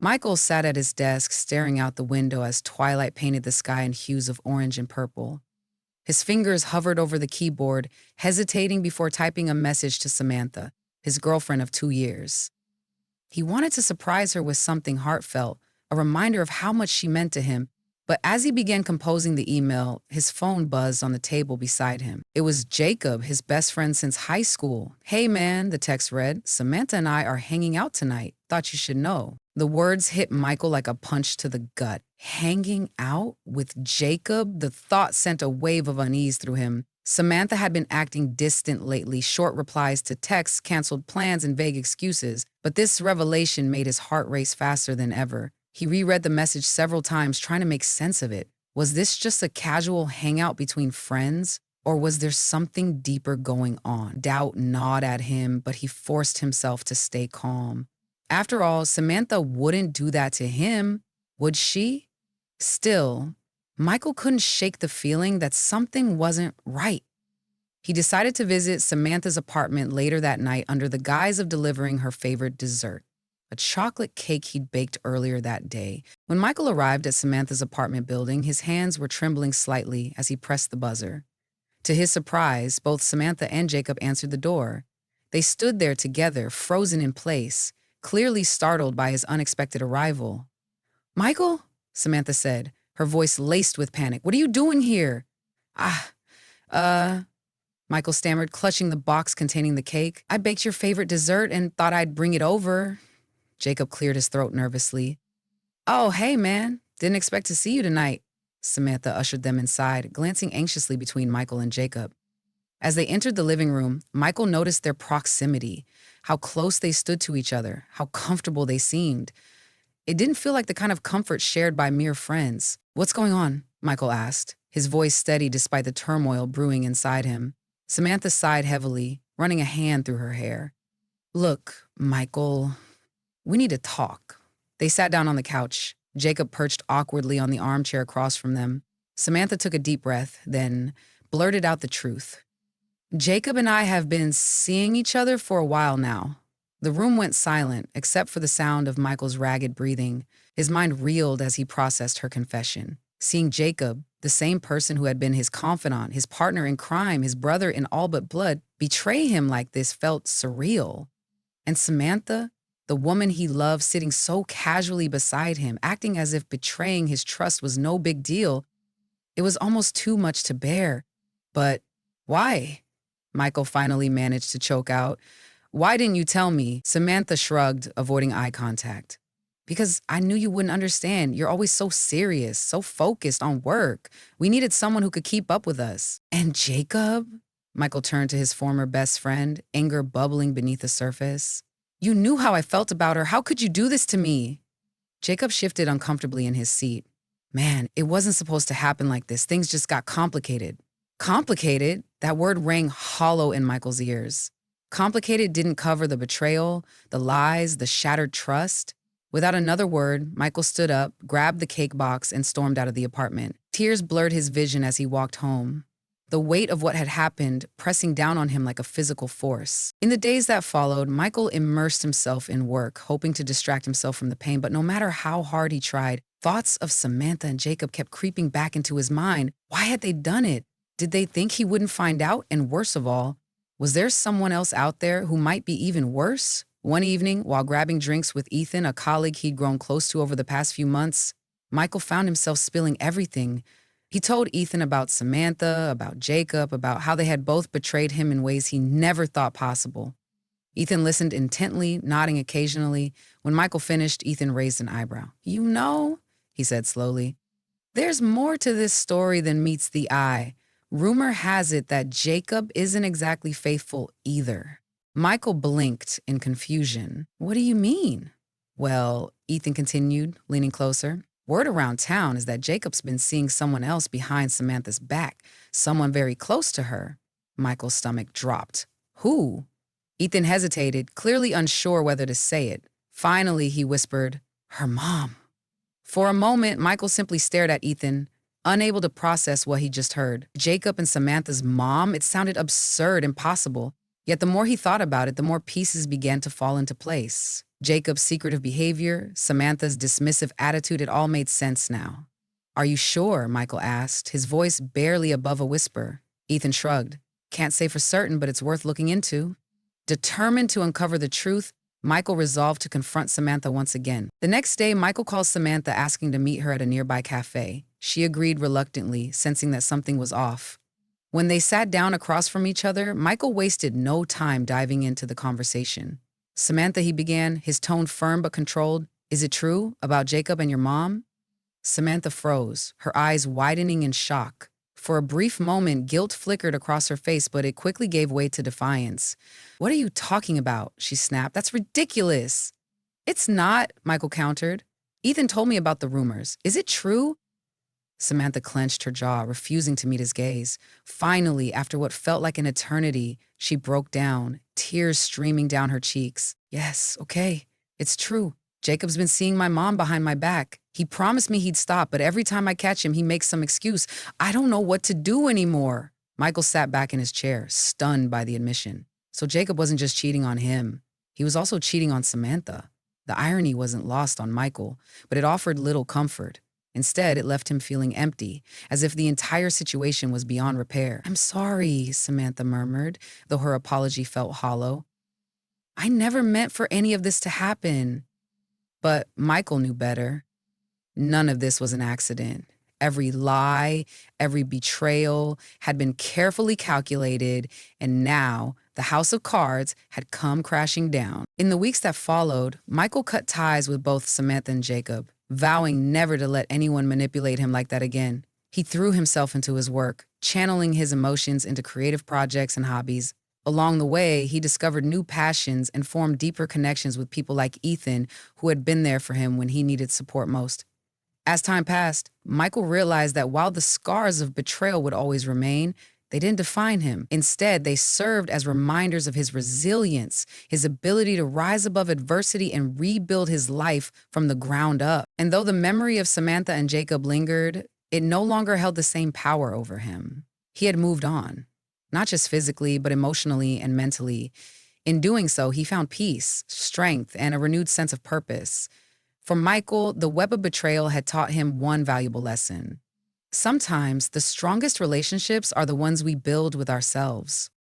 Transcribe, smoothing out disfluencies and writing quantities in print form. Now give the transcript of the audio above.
Michael sat at his desk, staring out the window as twilight painted the sky in hues of orange and purple. His fingers hovered over the keyboard, hesitating before typing a message to Samantha, his girlfriend of 2 years. He wanted to surprise her with something heartfelt, a reminder of how much she meant to him, but as he began composing the email, his phone buzzed on the table beside him. It was Jacob, his best friend since high school. "Hey man," the text read, "Samantha and I are hanging out tonight. Thought you should know." The words hit Michael like a punch to the gut. Hanging out with Jacob? The thought sent a wave of unease through him. Samantha had been acting distant lately, short replies to texts, canceled plans, and vague excuses. But this revelation made his heart race faster than ever. He reread the message several times, trying to make sense of it. Was this just a casual hangout between friends? Or was there something deeper going on? Doubt gnawed at him, but he forced himself to stay calm. After all, Samantha wouldn't do that to him, would she? Still, Michael couldn't shake the feeling that something wasn't right. He decided to visit Samantha's apartment later that night under the guise of delivering her favorite dessert, a chocolate cake he'd baked earlier that day. When Michael arrived at Samantha's apartment building, his hands were trembling slightly as he pressed the buzzer. To his surprise, both Samantha and Jacob answered the door. They stood there together, frozen in place, clearly startled by his unexpected arrival. "Michael?" Samantha said, her voice laced with panic. "What are you doing here?" "Ah, uh," Michael stammered, clutching the box containing the cake. "I baked your favorite dessert and thought I'd bring it over." Jacob cleared his throat nervously. "Oh, hey, man. Didn't expect to see you tonight." Samantha ushered them inside, glancing anxiously between Michael and Jacob. As they entered the living room, Michael noticed their proximity, how close they stood to each other, how comfortable they seemed. It didn't feel like the kind of comfort shared by mere friends. "What's going on?" Michael asked, his voice steady despite the turmoil brewing inside him. Samantha sighed heavily, running a hand through her hair. "Look, Michael, we need to talk." They sat down on the couch. Jacob perched awkwardly on the armchair across from them. Samantha took a deep breath, then blurted out the truth. "Jacob and I have been seeing each other for a while now." The room went silent, except for the sound of Michael's ragged breathing. His mind reeled as he processed her confession. Seeing Jacob, the same person who had been his confidant, his partner in crime, his brother in all but blood, betray him like this felt surreal. And Samantha, the woman he loved, sitting so casually beside him, acting as if betraying his trust was no big deal. It was almost too much to bear. But why? Michael finally managed to choke out. "Why didn't you tell me?" Samantha shrugged, avoiding eye contact. "Because I knew you wouldn't understand. You're always so serious, so focused on work. We needed someone who could keep up with us." "And Jacob?" Michael turned to his former best friend, anger bubbling beneath the surface. "You knew how I felt about her. How could you do this to me?" Jacob shifted uncomfortably in his seat. "Man, it wasn't supposed to happen like this. Things just got complicated." Complicated? That word rang hollow in Michael's ears. Complicated didn't cover the betrayal, the lies, the shattered trust. Without another word, Michael stood up, grabbed the cake box, and stormed out of the apartment. Tears blurred his vision as he walked home, the weight of what had happened pressing down on him like a physical force. In the days that followed, Michael immersed himself in work, hoping to distract himself from the pain, but no matter how hard he tried, thoughts of Samantha and Jacob kept creeping back into his mind. Why had they done it? Did they think he wouldn't find out? And worse of all, was there someone else out there who might be even worse? One evening, while grabbing drinks with Ethan, a colleague he'd grown close to over the past few months, Michael found himself spilling everything. He told Ethan about Samantha, about Jacob, about how they had both betrayed him in ways he never thought possible. Ethan listened intently, nodding occasionally. When Michael finished, Ethan raised an eyebrow. "You know," he said slowly, "there's more to this story than meets the eye. Rumor has it that Jacob isn't exactly faithful either." Michael blinked in confusion. "What do you mean?" "Well," Ethan continued, leaning closer, "word around town is that Jacob's been seeing someone else behind Samantha's back, someone very close to her." Michael's stomach dropped. "Who?" Ethan hesitated, clearly unsure whether to say it. Finally, he whispered, "Her mom." For a moment, Michael simply stared at Ethan, unable to process what he just heard. Jacob and Samantha's mom? It sounded absurd, impossible. Yet the more he thought about it, the more pieces began to fall into place. Jacob's secretive behavior, Samantha's dismissive attitude, it all made sense now. Are you sure? Michael asked, his voice barely above a whisper. Ethan shrugged. Can't say for certain, but it's worth looking into. Determined to uncover the truth, Michael resolved to confront Samantha once again. The next day, Michael calls Samantha asking to meet her at a nearby cafe. She agreed reluctantly, sensing that something was off. When they sat down across from each other, Michael wasted no time diving into the conversation. Samantha, he began, his tone firm but controlled. Is it true about Jacob and your mom? Samantha froze, her eyes widening in shock. For a brief moment, guilt flickered across her face, but it quickly gave way to defiance. What are you talking about? She snapped. That's ridiculous. It's not, Michael countered. Ethan told me about the rumors. Is it true? Samantha clenched her jaw, refusing to meet his gaze. Finally, after what felt like an eternity, she broke down, tears streaming down her cheeks. Yes, okay, it's true. Jacob's been seeing my mom behind my back. He promised me he'd stop, but every time I catch him, he makes some excuse. I don't know what to do anymore. Michael sat back in his chair, stunned by the admission. So Jacob wasn't just cheating on him. He was also cheating on Samantha. The irony wasn't lost on Michael, but it offered little comfort. Instead, it left him feeling empty, as if the entire situation was beyond repair. I'm sorry, Samantha murmured, though her apology felt hollow. I never meant for any of this to happen. But Michael knew better. None of this was an accident. Every lie, every betrayal had been carefully calculated, and now the house of cards had come crashing down. In the weeks that followed, Michael cut ties with both Samantha and Jacob, vowing never to let anyone manipulate him like that again. He threw himself into his work, channeling his emotions into creative projects and hobbies. Along the way, he discovered new passions and formed deeper connections with people like Ethan, who had been there for him when he needed support most. As time passed, Michael realized that while the scars of betrayal would always remain, they didn't define him. Instead, they served as reminders of his resilience, his ability to rise above adversity and rebuild his life from the ground up. And though the memory of Samantha and Jacob lingered, it no longer held the same power over him. He had moved on, not just physically, but emotionally and mentally. In doing so, he found peace, strength, and a renewed sense of purpose. For Michael, the web of betrayal had taught him one valuable lesson. Sometimes the strongest relationships are the ones we build with ourselves.